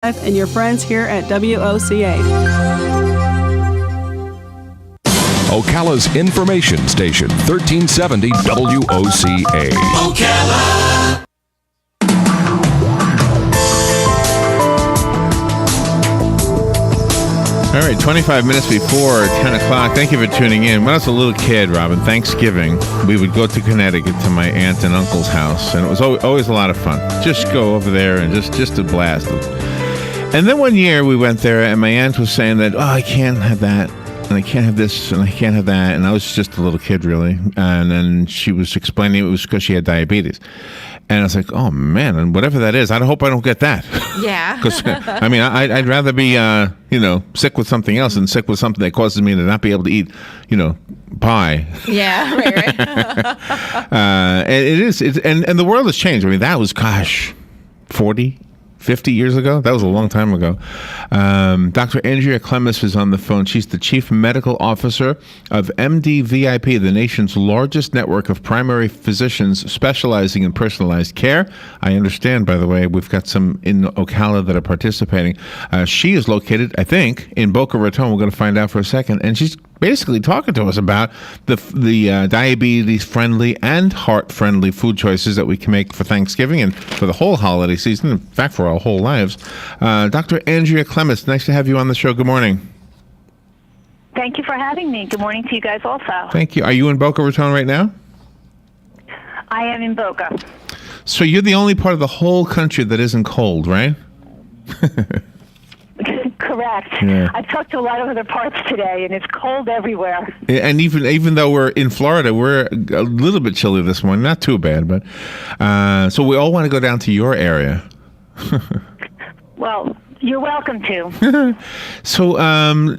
and your friends here at WOCA. Ocala's information station, 1370 WOCA. Ocala! All right, 25 minutes before 10 o'clock. Thank you for tuning in. When I was a little kid, Robin, Thanksgiving, we would go to Connecticut to my aunt and uncle's house, and it was always a lot of fun. Just go over there and just a blast. And then one year we went there, and my aunt was saying that, I can't have that, and I can't have this, and I can't have that. And I was just a little kid, really. And then she was explaining it was because she had diabetes. And I was like, oh, man, and whatever that is, I hope I don't get that. Yeah. Because, I mean, I'd rather be, sick with something else than sick with something that causes me to not be able to eat, pie. Yeah, right. And the world has changed. I mean, that was, 50 years ago? That was a long time ago. Dr. Andrea Klemes is on the phone. She's the Chief Medical Officer of MDVIP, the nation's largest network of primary physicians specializing in personalized care. I understand, by the way, we've got some in Ocala that are participating. She is located, I think, in Boca Raton. We're going to find out for a second. And she's basically talking to us about the diabetes-friendly and heart-friendly food choices that we can make for Thanksgiving and for the whole holiday season, in fact, for our whole lives. Dr. Andrea Klemes, nice to have you on the show. Good morning. Thank you for having me. Good morning to you guys also. Thank you. Are you in Boca Raton right now? I am in Boca. So you're the only part of the whole country that isn't cold, right? Correct. Yeah. I've talked to a lot of other parts today, and it's cold everywhere. And even though we're in Florida, we're a little bit chilly this morning. Not too bad, but so we all want to go down to your area. Well, you're welcome to. So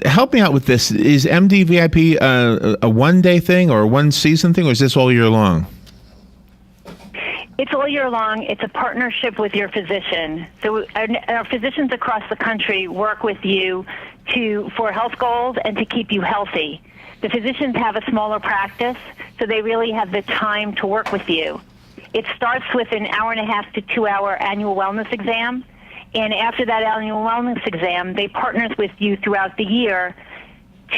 help me out with this. Is MDVIP a one-day thing or a one-season thing, or is this all year long? It's all year long. It's a partnership with your physician. So our physicians across the country work with you for health goals and to keep you healthy. The physicians have a smaller practice, so they really have the time to work with you. It starts with an 1.5 to 2 hour annual wellness exam. And after that annual wellness exam, they partner with you throughout the year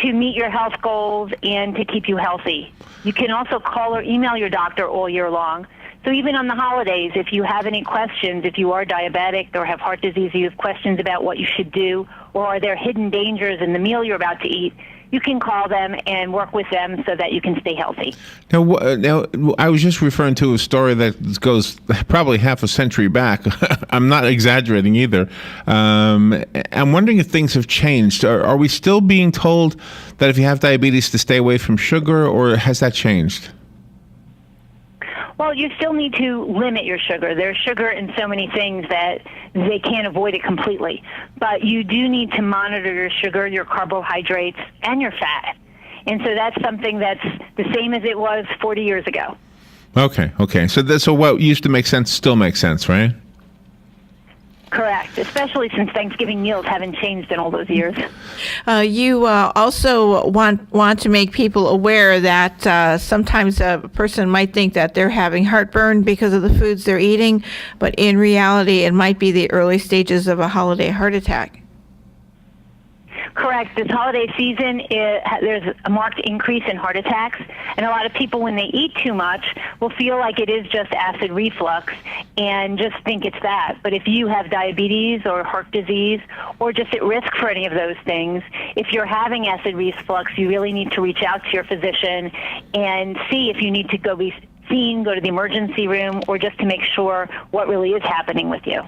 to meet your health goals and to keep you healthy. You can also call or email your doctor all year long. So even on the holidays, if you have any questions, if you are diabetic or have heart disease, you have questions about what you should do, or are there hidden dangers in the meal you're about to eat, you can call them and work with them so that you can stay healthy. Now, I was just referring to a story that goes probably half a century back. I'm not exaggerating either. I'm wondering if things have changed. Are we still being told that if you have diabetes to stay away from sugar, or has that changed? Well, you still need to limit your sugar. There's sugar in so many things that they can't avoid it completely. But you do need to monitor your sugar, your carbohydrates, and your fat. And so that's something that's the same as it was 40 years ago. Okay. So what used to make sense still makes sense, right? Correct, especially since Thanksgiving meals haven't changed in all those years. You also want to make people aware that sometimes a person might think that they're having heartburn because of the foods they're eating, but in reality, it might be the early stages of a holiday heart attack. Correct. This holiday season, there's a marked increase in heart attacks, and a lot of people, when they eat too much, will feel like it is just acid reflux and just think it's that. But if you have diabetes or heart disease or just at risk for any of those things, if you're having acid reflux, you really need to reach out to your physician and see if you need to go be seen, go to the emergency room, or just to make sure what really is happening with you.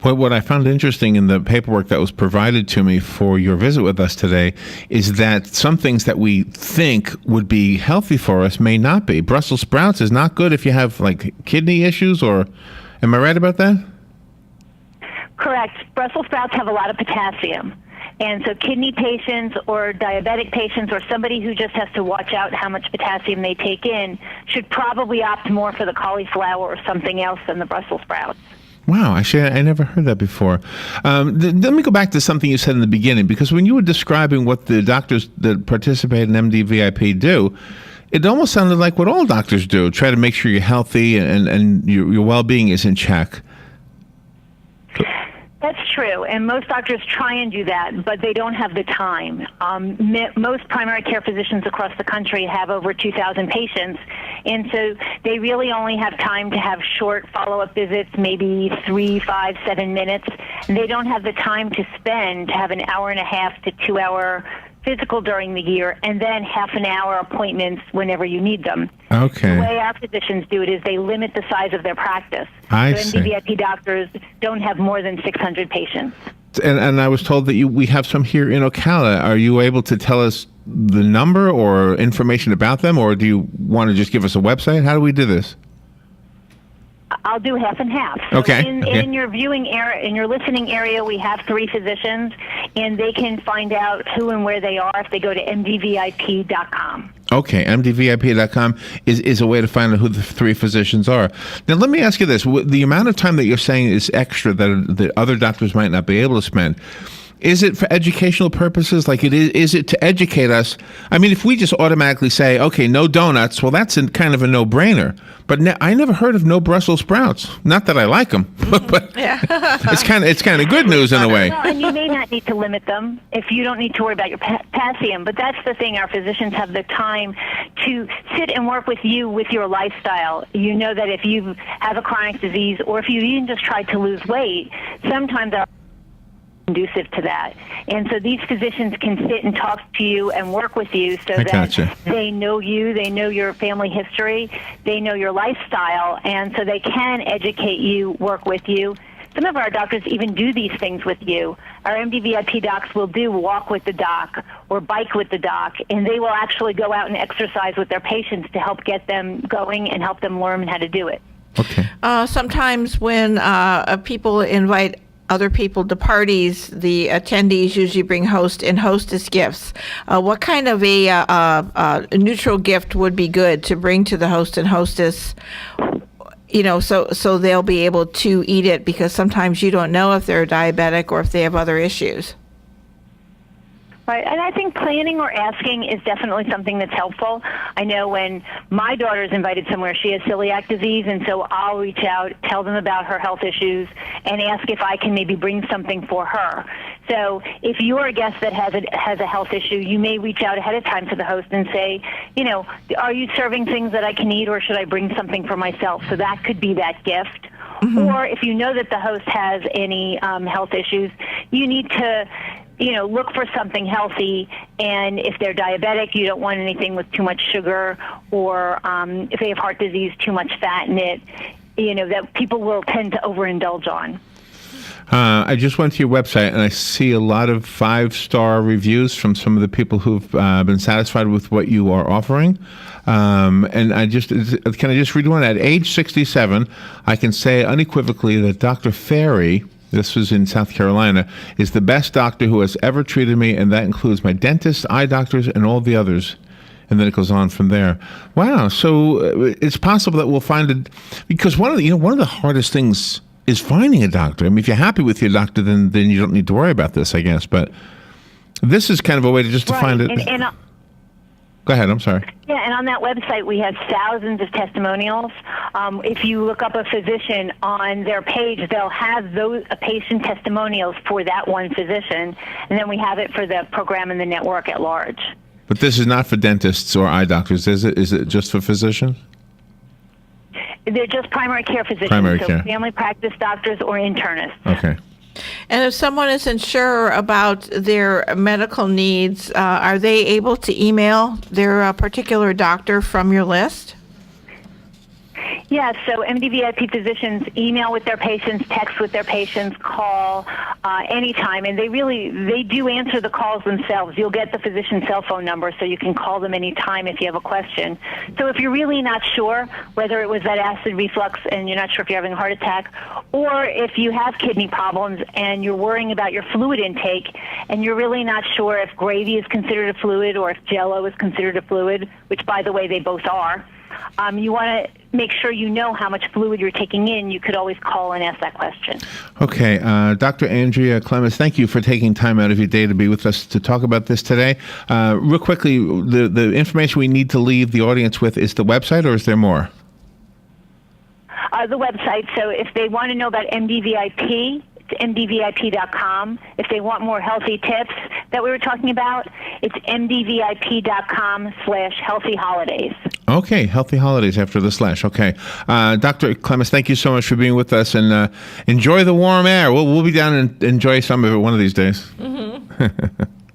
What I found interesting in the paperwork that was provided to me for your visit with us today is that some things that we think would be healthy for us may not be. Brussels sprouts is not good if you have like kidney issues, or am I right about that? Correct. Brussels sprouts have a lot of potassium. And so kidney patients or diabetic patients or somebody who just has to watch out how much potassium they take in should probably opt more for the cauliflower or something else than the Brussels sprouts. Wow, actually, I never heard that before. Let me go back to something you said in the beginning, because when you were describing what the doctors that participate in MDVIP do, it almost sounded like what all doctors do, try to make sure you're healthy and your well-being is in check. That's true, and most doctors try and do that, but they don't have the time. Most primary care physicians across the country have over 2,000 patients, and so they really only have time to have short follow-up visits, maybe 3, 5, 7 minutes. And they don't have the time to spend to have an hour and a half to 2 hour physical during the year, and then half an hour appointments whenever you need them. Okay. The way our physicians do it is they limit the size of their practice. I so see. MD-VIP doctors don't have more than 600 patients. And I was told that we have some here in Ocala. Are you able to tell us the number or information about them, or do you want to just give us a website? How do we do this? I'll do half and half. So Okay. In your viewing area, in your listening area, we have 3 physicians, and they can find out who and where they are if they go to mdvip.com. Okay, mdvip.com is a way to find out who the 3 physicians are. Now, let me ask you this. The amount of time that you're saying is extra that other doctors might not be able to spend, is it for educational purposes? Like, is it to educate us? I mean, if we just automatically say, okay, no donuts, well, that's kind of a no-brainer. But I never heard of no Brussels sprouts. Not that I like them, but it's kind of good news in a way. Well, and you may not need to limit them if you don't need to worry about your potassium. But that's the thing. Our physicians have the time to sit and work with you with your lifestyle. You know that if you have a chronic disease or if you even just tried to lose weight, sometimes our conducive to that. And so these physicians can sit and talk to you and work with you so that they know you, they know your family history, they know your lifestyle, and so they can educate you, work with you. Some of our doctors even do these things with you. Our MD-VIP docs will do walk with the doc or bike with the doc, and they will actually go out and exercise with their patients to help get them going and help them learn how to do it. Okay. Sometimes when people invite other people to parties, the attendees usually bring host and hostess gifts. What kind of a neutral gift would be good to bring to the host and hostess? You know, so they'll be able to eat it, because sometimes you don't know if they're diabetic or if they have other issues. Right, and I think planning or asking is definitely something that's helpful. I know when my daughter's invited somewhere, she has celiac disease, and so I'll reach out, tell them about her health issues, and ask if I can maybe bring something for her. So if you're a guest that has a health issue, you may reach out ahead of time to the host and say, you know, are you serving things that I can eat, or should I bring something for myself? So that could be that gift. Mm-hmm. Or if you know that the host has any health issues, you need to look for something healthy, and if they're diabetic, you don't want anything with too much sugar, or if they have heart disease, too much fat in it, that people will tend to overindulge on. I just went to your website, and I see a lot of 5-star reviews from some of the people who've been satisfied with what you are offering. And can I just read one? At age 67, I can say unequivocally that Dr. Carey, this was in South Carolina, is the best doctor who has ever treated me, and that includes my dentist, eye doctors, and all the others. And then it goes on from there. Wow! So it's possible that we'll find it, because one of the hardest things is finding a doctor. I mean, if you're happy with your doctor, then you don't need to worry about this, I guess. But this is kind of a way to find it. Go ahead. I'm sorry. Yeah, and on that website, we have thousands of testimonials. If you look up a physician on their page, they'll have those patient testimonials for that one physician, and then we have it for the program and the network at large. But this is not for dentists or eye doctors, is it? Is it just for physicians? They're just primary care physicians, care. Family practice doctors or internists. Okay. And if someone isn't sure about their medical needs, are they able to email their particular doctor from your list? Yeah, so MD-VIP physicians email with their patients, text with their patients, call anytime, and they do answer the calls themselves. You'll get the physician's cell phone number, so you can call them anytime if you have a question. So if you're really not sure whether it was that acid reflux and you're not sure if you're having a heart attack, or if you have kidney problems and you're worrying about your fluid intake and you're really not sure if gravy is considered a fluid or if Jell-O is considered a fluid, which, by the way, they both are, you want to make sure you know how much fluid you're taking in. You could always call and ask that question. Okay. Dr. Andrea Klemes, thank you for taking time out of your day to be with us to talk about this today. Real quickly, the information we need to leave the audience with is the website, or is there more? The website. So if they want to know about MD-VIP, It's mdvip.com. If they want more healthy tips that we were talking about, it's mdvip.com/healthy holidays. Okay, healthy holidays after the slash. Okay. Dr. Klemes, thank you so much for being with us, and enjoy the warm air. We'll be down and enjoy some of it one of these days.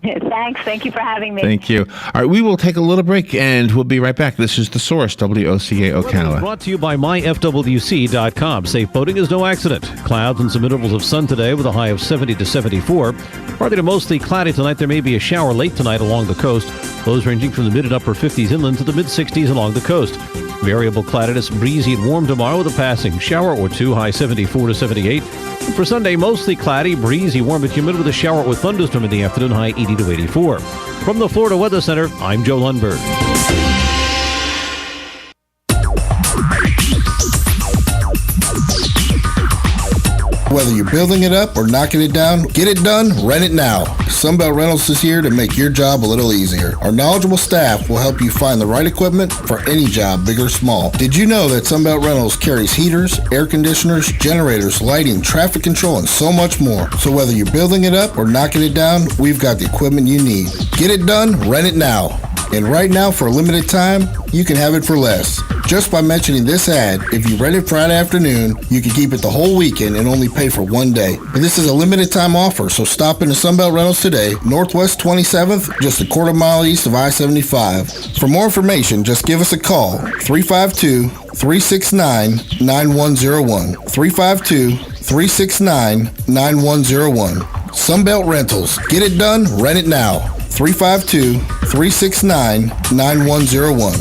Thanks. Thank you for having me. Thank you. All right, we will take a little break, and we'll be right back. This is The Source, WOCA Ocala. Brought to you by myfwc.com. Safe boating is no accident. Clouds and some intervals of sun today with a high of 70 to 74. Partly to mostly cloudy tonight. There may be a shower late tonight along the coast. Lows ranging from the mid and upper 50s inland to the mid 60s along the coast. Variable cloudiness, breezy and warm tomorrow with a passing shower or two, high 74 to 78. For Sunday, mostly cloudy, breezy, warm and humid with a shower or thunderstorm in the afternoon, high 80 to 84. From the Florida Weather Center, I'm Joe Lundberg. Whether you're building it up or knocking it down, get it done, rent it now. Sunbelt Rentals is here to make your job a little easier. Our knowledgeable staff will help you find the right equipment for any job, big or small. Did you know that Sunbelt Rentals carries heaters, air conditioners, generators, lighting, traffic control, and so much more? So whether you're building it up or knocking it down, we've got the equipment you need. Get it done, rent it now. And right now, for a limited time, you can have it for less. Just by mentioning this ad, if you rent it Friday afternoon, you can keep it the whole weekend and only pay for one day. But this is a limited time offer, so stop into Sunbelt Rentals today, Northwest 27th, just a quarter mile east of I-75. For more information, just give us a call, 352-369-9101. 352-369-9101. Sunbelt Rentals. Get it done, rent it now. 352-369-9101.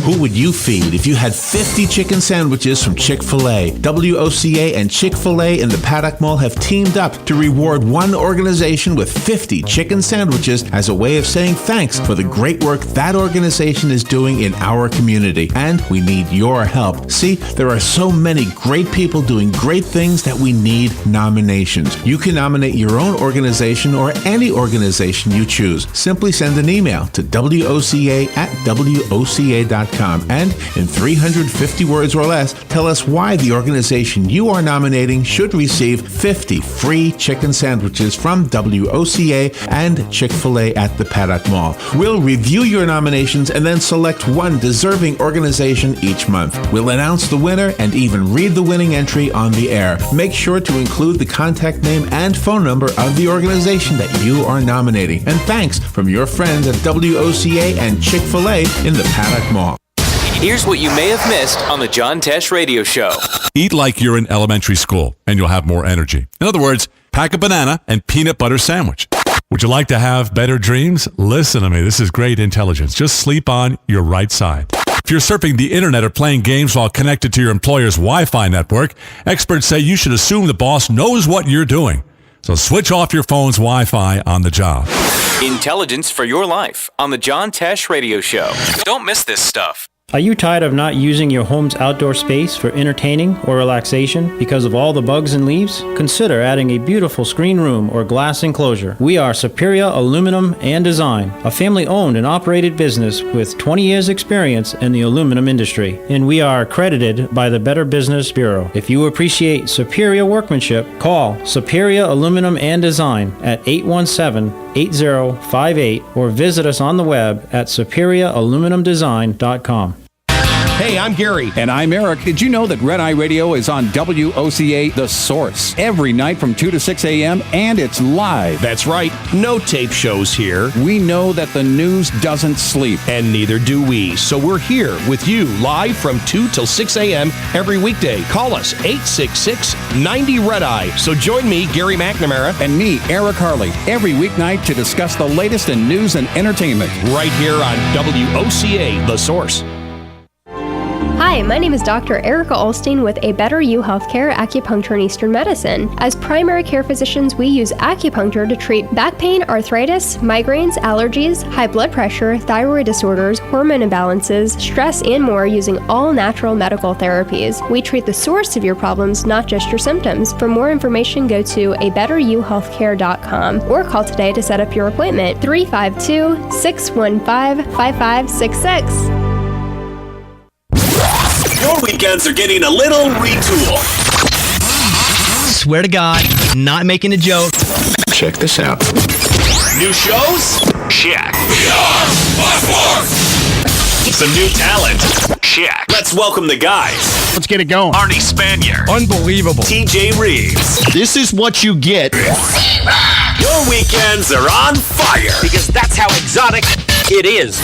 Who would you feed if you had 50 chicken sandwiches from Chick-fil-A? WOCA and Chick-fil-A in the Paddock Mall have teamed up to reward one organization with 50 chicken sandwiches as a way of saying thanks for the great work that organization is doing in our community. And we need your help. See, there are so many great people doing great things that we need nominations. You can nominate your own organization or any organization you choose. Simply send an email to WOCA@WOCA.com. And in 350 words or less, tell us why the organization you are nominating should receive 50 free chicken sandwiches from WOCA and Chick-fil-A at the Paddock Mall. We'll review your nominations and then select one deserving organization each month. We'll announce the winner and even read the winning entry on the air. Make sure to include the contact name and phone number of the organization that you are nominating. And thanks from your friends at WOCA and Chick-fil-A in the Paddock Mall. Here's what you may have missed on the John Tesh Radio Show. Eat like you're in elementary school, and you'll have more energy. In other words, pack a banana and peanut butter sandwich. Would you like to have better dreams? Listen to me. This is great intelligence. Just sleep on your right side. If you're surfing the internet or playing games while connected to your employer's Wi-Fi network, experts say you should assume the boss knows what you're doing. So switch off your phone's Wi-Fi on the job. Intelligence for your life on the John Tesh Radio Show. Don't miss this stuff. Are you tired of not using your home's outdoor space for entertaining or relaxation because of all the bugs and leaves? Consider adding a beautiful screen room or glass enclosure. We are Superior Aluminum and Design, a family-owned and operated business with 20 years experience in the aluminum industry, and we are accredited by the Better Business Bureau. If you appreciate superior workmanship, call Superior Aluminum and Design at 817-8058 or visit us on the web at superioraluminiumdesign.com. Hey, I'm Gary. And I'm Eric. Did you know that Red Eye Radio is on WOCA The Source every night from 2 to 6 a.m. and it's live? That's right. No tape shows here. We know that the news doesn't sleep. And neither do we. So we're here with you live from 2 till 6 a.m. every weekday. Call us 866-90-RED-EYE. So join me, Gary McNamara. And me, Eric Harley, every weeknight to discuss the latest in news and entertainment. Right here on WOCA The Source. Hi, my name is Dr. Erica Olstein with A Better You Healthcare Acupuncture and Eastern Medicine. As primary care physicians, we use acupuncture to treat back pain, arthritis, migraines, allergies, high blood pressure, thyroid disorders, hormone imbalances, stress, and more using all natural medical therapies. We treat the source of your problems, not just your symptoms. For more information, go to abetteryouhealthcare.com or call today to set up your appointment, 352-615-5566. Your weekends are getting a little retool. swear to God, not making a joke. Check this out. New shows? Check. Some new talent? Check. Let's welcome the guys. Let's get it going. Arnie Spanier. Unbelievable. TJ Reeves. This is what you get. Your weekends are on fire. Because that's how exotic it is.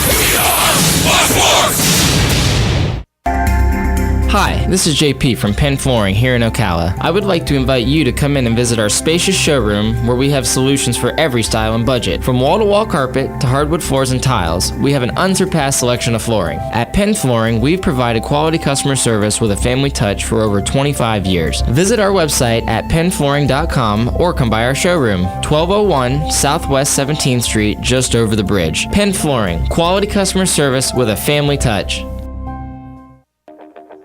Hi, this is JP from Penn Flooring here in Ocala. I would like to invite you to come in and visit our spacious showroom where we have solutions for every style and budget. From wall-to-wall carpet to hardwood floors and tiles, we have an unsurpassed selection of flooring. At Penn Flooring, we've provided quality customer service with a family touch for over 25 years. Visit our website at pennflooring.com or come by our showroom, 1201 Southwest 17th Street, just over the bridge. Penn Flooring, quality customer service with a family touch.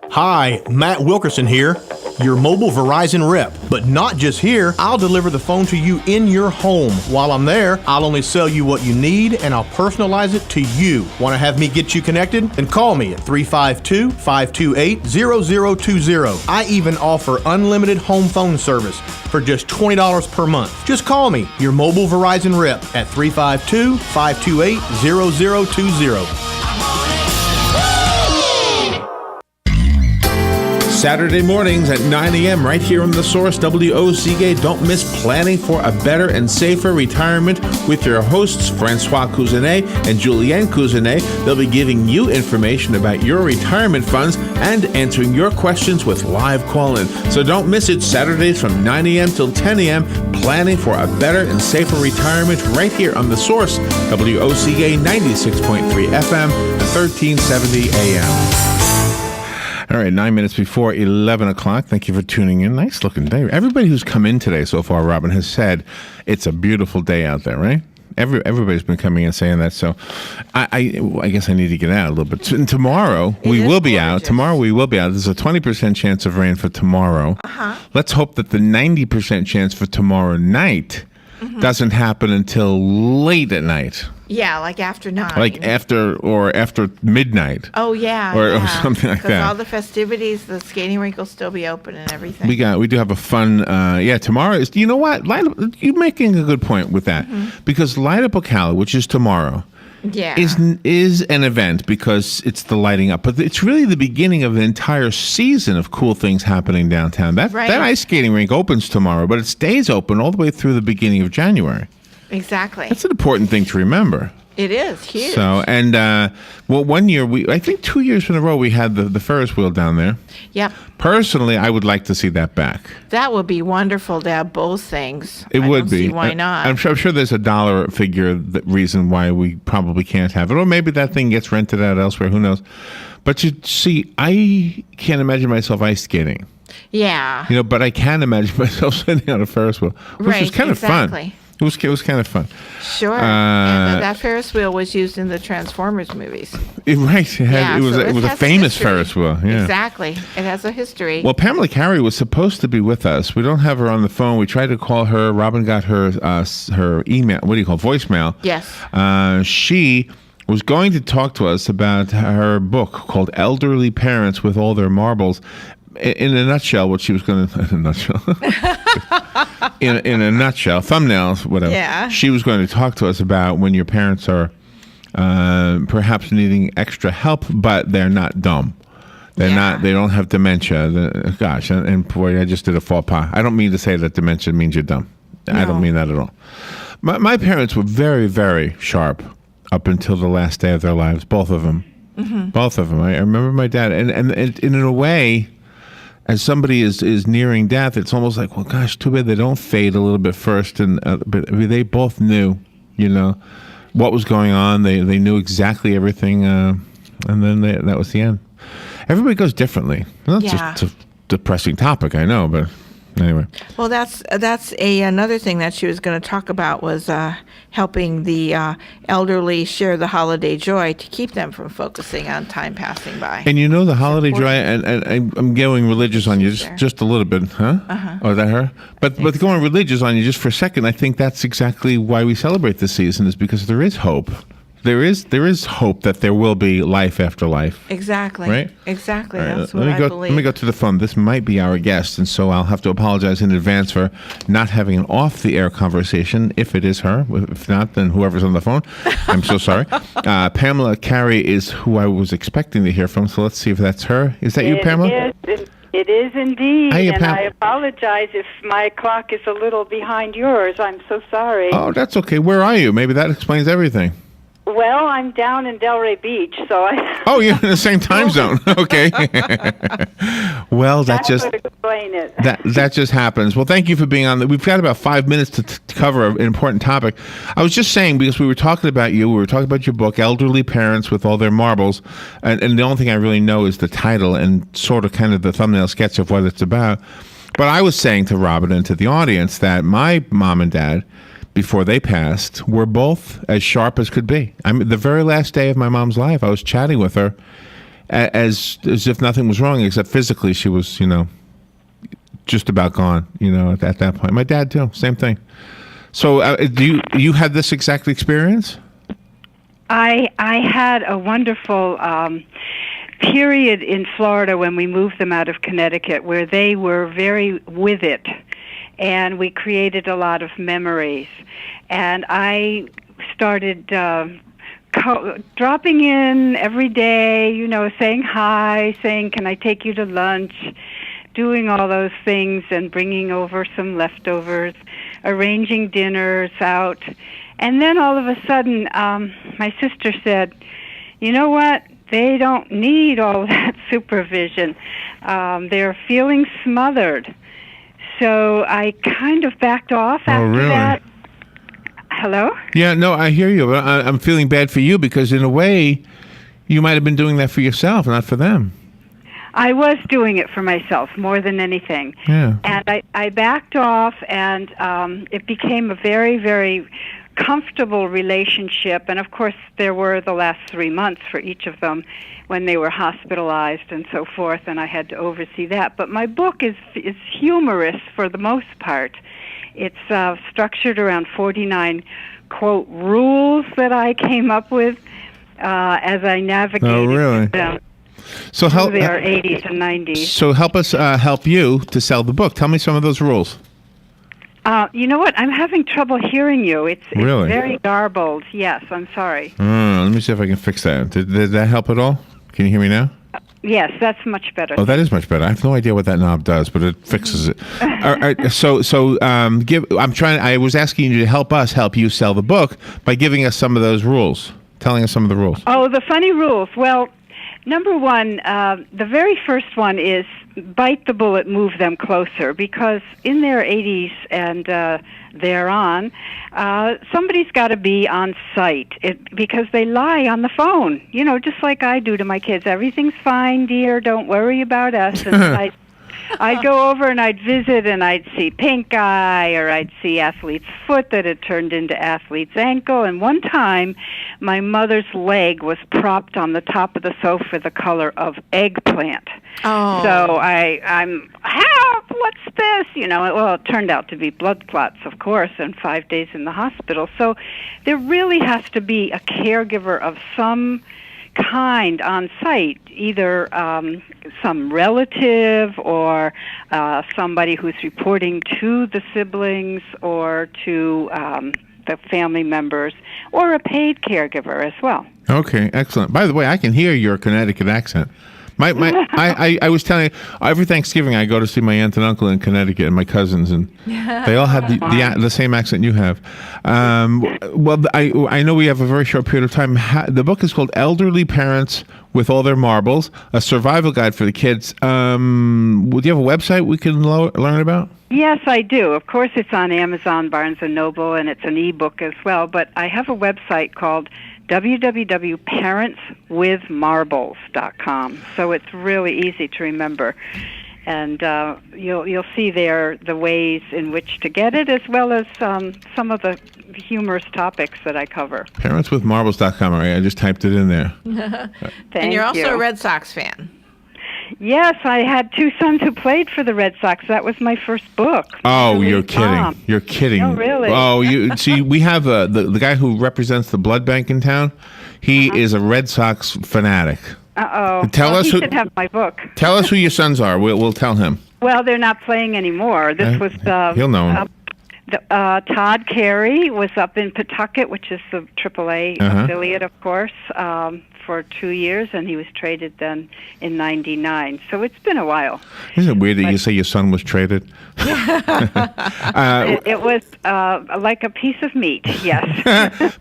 Hi, Matt Wilkerson here, your mobile Verizon rep. But not just here, I'll deliver the phone to you in your home. While I'm there, I'll only sell you what you need and I'll personalize it to you. Want to have me get you connected? Then call me at 352-528-0020. I even offer unlimited home phone service for just $20 per month. Just call me, your mobile Verizon rep, at 352-528-0020. Saturday mornings at 9 a.m. right here on The Source, WOCA. Don't miss Planning for a Better and Safer Retirement with your hosts, Francois Cousinet and Julienne Cousinet. They'll be giving you information about your retirement funds and answering your questions with live call-in. So don't miss it, Saturdays from 9 a.m. till 10 a.m. Planning for a Better and Safer Retirement right here on The Source, WOCA 96.3 FM and 1370 a.m. All right, 9 minutes before 11 o'clock. Thank you for tuning in. Nice looking day. Everybody who's come in today so far, Robin, has said it's a beautiful day out there, right? Everybody's been coming and saying that. So I guess I need to get out a little bit. And tomorrow we will be out. Tomorrow we will be out. There's a 20% chance of rain for tomorrow. Let's hope that the 90% chance for tomorrow night doesn't happen until late at night. Yeah, like after 9. Like after midnight. Oh, yeah. Or something like that. Because all the festivities, the skating rink will still be open and everything. We do have a fun, tomorrow is, you know what? You're making a good point with that. Because Light Up Ocala, which is tomorrow, is an event because it's the lighting up. But it's really the beginning of an entire season of cool things happening downtown. That ice skating rink opens tomorrow, but it stays open all the way through the beginning of January. Exactly. That's an important thing to remember. It is huge. So, and 1 year, I think 2 years in a row, we had the Ferris wheel down there. Yep. Personally, I would like to see that back. That would be wonderful to have both things. It would don't be. See why not? I'm sure there's a dollar figure reason why we probably can't have it, or maybe that thing gets rented out elsewhere. Who knows? But you see, I can't imagine myself ice skating. Yeah. But I can imagine myself sitting on a Ferris wheel, which was kind of fun. It was kind of fun. Sure. And that Ferris wheel was used in the Transformers movies. Right. It was a famous Ferris wheel. Yeah. Exactly. It has a history. Well, Pamela Carey was supposed to be with us. We don't have her on the phone. We tried to call her. Robin got her email. What do you call it? Voicemail? Yes. She was going to talk to us about her book called Elderly Parents with All Their Marbles. In a nutshell, what she was going to... in a nutshell, thumbnails, whatever. Yeah. She was going to talk to us about when your parents are perhaps needing extra help, but they're not dumb. They're not. They don't have dementia. And boy, I just did a faux pas. I don't mean to say that dementia means you're dumb. No. I don't mean that at all. My parents were very, very sharp up until the last day of their lives. Both of them. Both of them. I remember my dad, and in a way, as somebody is nearing death, it's almost like, well, gosh, too bad they don't fade a little bit first. But they both knew, what was going on. They knew exactly everything, and then that was the end. Everybody goes differently. That's just a depressing topic, I know, but anyway. Well, that's another thing that she was going to talk about was helping the elderly share the holiday joy to keep them from focusing on time passing by. And the holiday joy, and I'm going religious on you just a little bit, huh? Oh, is that her? But going religious on you just for a second, I think that's exactly why we celebrate this season, is because there is hope. there is hope that there will be life after life. Exactly. Right? Exactly. All right, That's what I believe. Let me go to the phone. This might be our guest, and so I'll have to apologize in advance for not having an off-the-air conversation, if it is her. If not, then whoever's on the phone. I'm so sorry. Pamela Carey is who I was expecting to hear from, so let's see if that's her. Is that you, Pamela? It is indeed, Hiya, and I apologize if my clock is a little behind yours. I'm so sorry. Oh, that's okay. Where are you? Maybe that explains everything. Well, I'm down in Delray Beach, so I... Oh, you're in the same time zone. Okay. Well, that would explain it. that just happens. Well, thank you for being on. We've got about 5 minutes to cover an important topic. I was just saying, because we were talking about you, we were talking about your book, Elderly Parents with All Their Marbles, and the only thing I really know is the title and sort of kind of the thumbnail sketch of what it's about. But I was saying to Robin and to the audience that my mom and dad, before they passed, were both as sharp as could be. I mean, the very last day of my mom's life, I was chatting with her as if nothing was wrong, except physically she was, just about gone, at that point. My dad, too, same thing. So do you had this exact experience? I had a wonderful period in Florida when we moved them out of Connecticut where they were very with it. And we created a lot of memories. And I started dropping in every day, saying hi, saying, can I take you to lunch, doing all those things and bringing over some leftovers, arranging dinners out. And then all of a sudden, my sister said, you know what? They don't need all that supervision. They're feeling smothered. So I kind of backed off after that. Hello? Yeah, no, I hear you. But I'm feeling bad for you because in a way, you might have been doing that for yourself, not for them. I was doing it for myself more than anything. Yeah. And I backed off, and it became a very, very comfortable relationship. And, of course, there were the last 3 months for each of them when they were hospitalized and so forth, and I had to oversee that. But my book is humorous for the most part. It's structured around 49, quote, rules that I came up with as I navigated. Oh, really? So through their 80s and 90s. So help us help you to sell the book. Tell me some of those rules. You know what? I'm having trouble hearing you. It's Really? very garbled. Yes, I'm sorry. Let me see if I can fix that. Did that help at all? Can you hear me now? Yes, that's much better. Oh, that is much better. I have no idea what that knob does, but it fixes it. All right, so I was asking you to help you sell the book by giving us some of those rules, telling us some of the rules. Oh, the funny rules. Well, number one, the very first one is bite the bullet, move them closer, because in their 80s and thereon, somebody's got to be on site because they lie on the phone, just like I do to my kids. Everything's fine, dear, don't worry about us. And I'd go over and I'd visit and I'd see pink eye, or I'd see athlete's foot that had turned into athlete's ankle. And one time, my mother's leg was propped on the top of the sofa the color of eggplant. Oh. So I'm, help, what's this? Well, it turned out to be blood clots, of course, and 5 days in the hospital. So there really has to be a caregiver of some kind on site, either some relative or somebody who's reporting to the siblings or to the family members, or a paid caregiver as well. Okay, excellent. By the way, I can hear your Connecticut accent. I was telling you, every Thanksgiving I go to see my aunt and uncle in Connecticut and my cousins, and they all have the same accent you have. Well, I know we have a very short period of time. The book is called Elderly Parents with All Their Marbles, a survival guide for the kids. Do you have a website we can learn about? Yes, I do. Of course, it's on Amazon, Barnes & Noble, and it's an ebook as well. But I have a website called www.parentswithmarbles.com. So it's really easy to remember. And you'll see there the ways in which to get it, as well as some of the humorous topics that I cover. Parentswithmarbles.com. All right, I just typed it in there. And you're also a Red Sox fan. Yes, I had two sons who played for the Red Sox. That was my first book. Oh, you're kidding. You're kidding. No, really. Oh, you see, we have the guy who represents the blood bank in town. He is a Red Sox fanatic. Uh-oh. Tell us he who. should have my book. Tell us who your sons are. We'll tell him. Well, they're not playing anymore. This was he'll know him. Todd Carey was up in Pawtucket, which is the AAA affiliate, of course, for 2 years, and he was traded then in '99. So it's been a while. Isn't it weird that you say your son was traded? It was like a piece of meat, yes.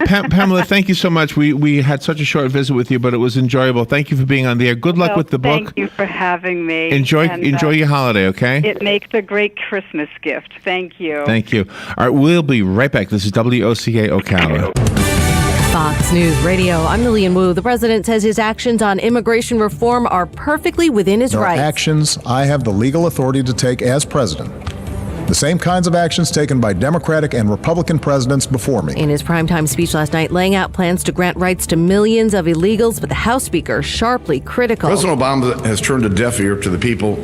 Pamela, thank you so much. We had such a short visit with you, but it was enjoyable. Thank you for being on the air. Good luck with the book. Thank you for having me. Enjoy your holiday, okay? It makes a great Christmas gift. Thank you. Thank you. All right, we'll be right back. This is WOCA Ocala. Fox News Radio. I'm Lillian Wu. The president says his actions on immigration reform are perfectly within his rights. Actions I have the legal authority to take as president. The same kinds of actions taken by Democratic and Republican presidents before me. In his primetime speech last night, laying out plans to grant rights to millions of illegals, but the House Speaker sharply critical. President Obama has turned a deaf ear to the people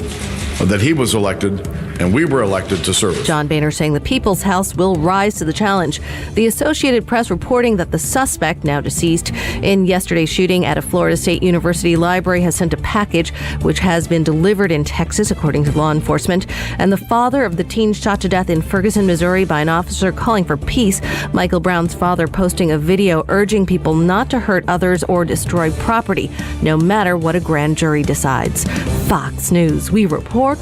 that he was elected and we were elected to serve. John Boehner saying the People's House will rise to the challenge. The Associated Press reporting that the suspect, now deceased, in yesterday's shooting at a Florida State University library has sent a package which has been delivered in Texas, according to law enforcement. And the father of the teen shot to death in Ferguson, Missouri by an officer calling for peace. Michael Brown's father posting a video urging people not to hurt others or destroy property, no matter what a grand jury decides. Fox News, we report,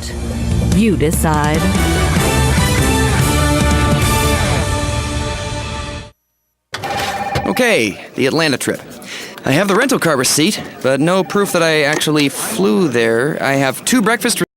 you decide. Okay, the Atlanta trip. I have the rental car receipt, but no proof that I actually flew there. I have 2 breakfast